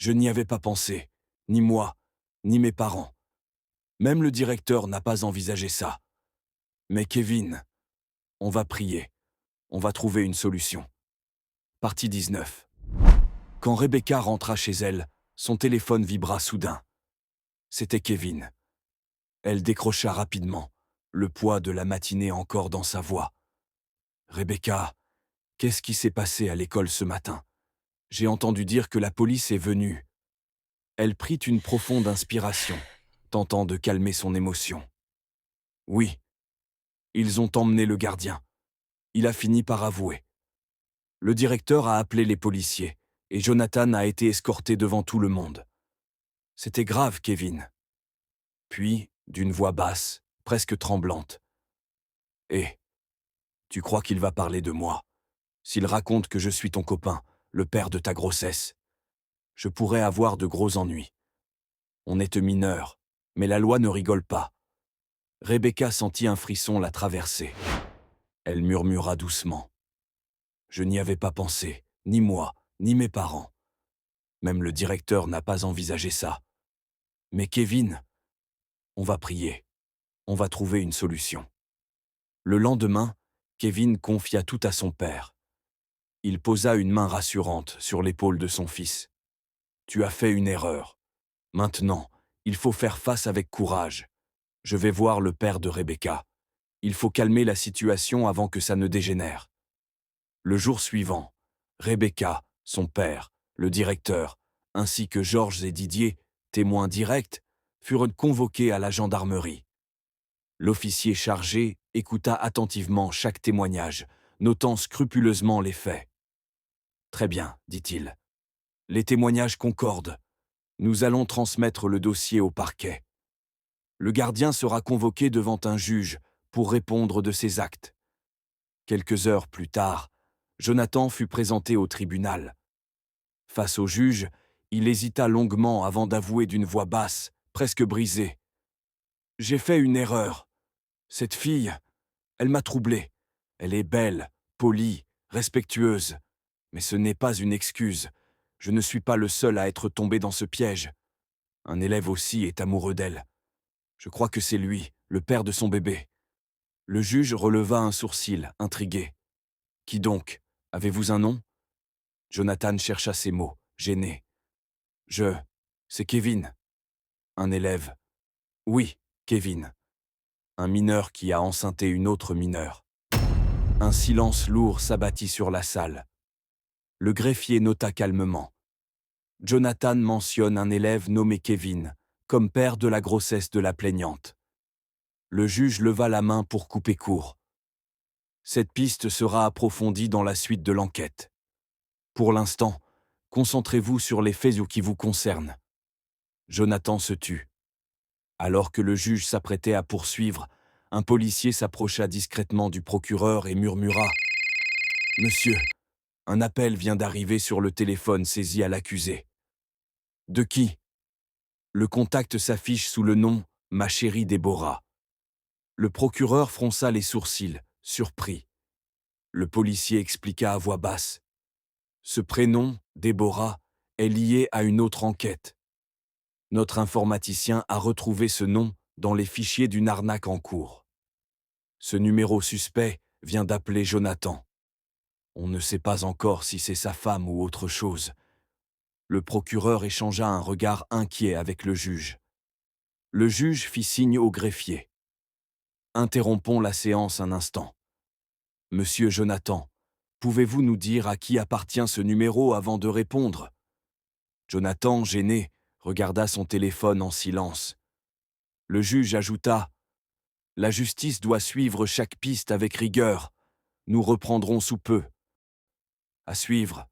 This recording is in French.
Je n'y avais pas pensé, ni moi, ni mes parents. Même le directeur n'a pas envisagé ça. Mais Kevin, on va prier. On va trouver une solution. Partie 19. Quand Rebecca rentra chez elle, son téléphone vibra soudain. C'était Kevin. Elle décrocha rapidement, le poids de la matinée encore dans sa voix. « Rebecca, qu'est-ce qui s'est passé à l'école ce matin? J'ai entendu dire que la police est venue. » Elle prit une profonde inspiration, tentant de calmer son émotion. « Oui, ils ont emmené le gardien. » Il a fini par avouer. Le directeur a appelé les policiers, et Jonathan a été escorté devant tout le monde. C'était grave, Kevin. Puis, d'une voix basse, presque tremblante. « Hé, tu crois qu'il va parler de moi? S'il raconte que je suis ton copain, le père de ta grossesse, je pourrais avoir de gros ennuis. On est mineur, mais la loi ne rigole pas. » Rebecca sentit un frisson la traverser. Elle murmura doucement. « Je n'y avais pas pensé, ni moi, ni mes parents. Même le directeur n'a pas envisagé ça. Mais Kevin, on va prier. On va trouver une solution. » Le lendemain, Kevin confia tout à son père. Il posa une main rassurante sur l'épaule de son fils. « Tu as fait une erreur. Maintenant, il faut faire face avec courage. Je vais voir le père de Rebecca. Il faut calmer la situation avant que ça ne dégénère. » Le jour suivant, Rebecca, son père, le directeur, ainsi que Georges et Didier, témoins directs, furent convoqués à la gendarmerie. L'officier chargé écouta attentivement chaque témoignage, notant scrupuleusement les faits. « Très bien, dit-il. Les témoignages concordent. Nous allons transmettre le dossier au parquet. Le gardien sera convoqué devant un juge pour répondre de ses actes. » Quelques heures plus tard, Jonathan fut présenté au tribunal. Face au juge, il hésita longuement avant d'avouer d'une voix basse, presque brisée. « J'ai fait une erreur. Cette fille, elle m'a troublé. Elle est belle, polie, respectueuse. Mais ce n'est pas une excuse. Je ne suis pas le seul à être tombé dans ce piège. Un élève aussi est amoureux d'elle. Je crois que c'est lui, le père de son bébé. » Le juge releva un sourcil, intrigué. « Qui donc? Avez-vous un nom ?» Jonathan chercha ses mots, gêné. « C'est Kevin. » Un élève. « Oui, Kevin. » Un mineur qui a enceinté une autre mineure. Un silence lourd s'abattit sur la salle. Le greffier nota calmement. Jonathan mentionne un élève nommé Kevin, comme père de la grossesse de la plaignante. Le juge leva la main pour couper court. Cette piste sera approfondie dans la suite de l'enquête. Pour l'instant, concentrez-vous sur les faits qui vous concernent. Jonathan se tut. Alors que le juge s'apprêtait à poursuivre, un policier s'approcha discrètement du procureur et murmura « Monsieur, un appel vient d'arriver sur le téléphone saisi à l'accusé. » « De qui ?» Le contact s'affiche sous le nom « Ma chérie Déborah ». Le procureur fronça les sourcils, surpris. Le policier expliqua à voix basse. Ce prénom, Déborah, est lié à une autre enquête. Notre informaticien a retrouvé ce nom dans les fichiers d'une arnaque en cours. Ce numéro suspect vient d'appeler Jonathan. On ne sait pas encore si c'est sa femme ou autre chose. Le procureur échangea un regard inquiet avec le juge. Le juge fit signe au greffier. Interrompons la séance un instant. Monsieur Jonathan, pouvez-vous nous dire à qui appartient ce numéro avant de répondre ? Jonathan, gêné, regarda son téléphone en silence. Le juge ajouta « La justice doit suivre chaque piste avec rigueur. Nous reprendrons sous peu. » À suivre.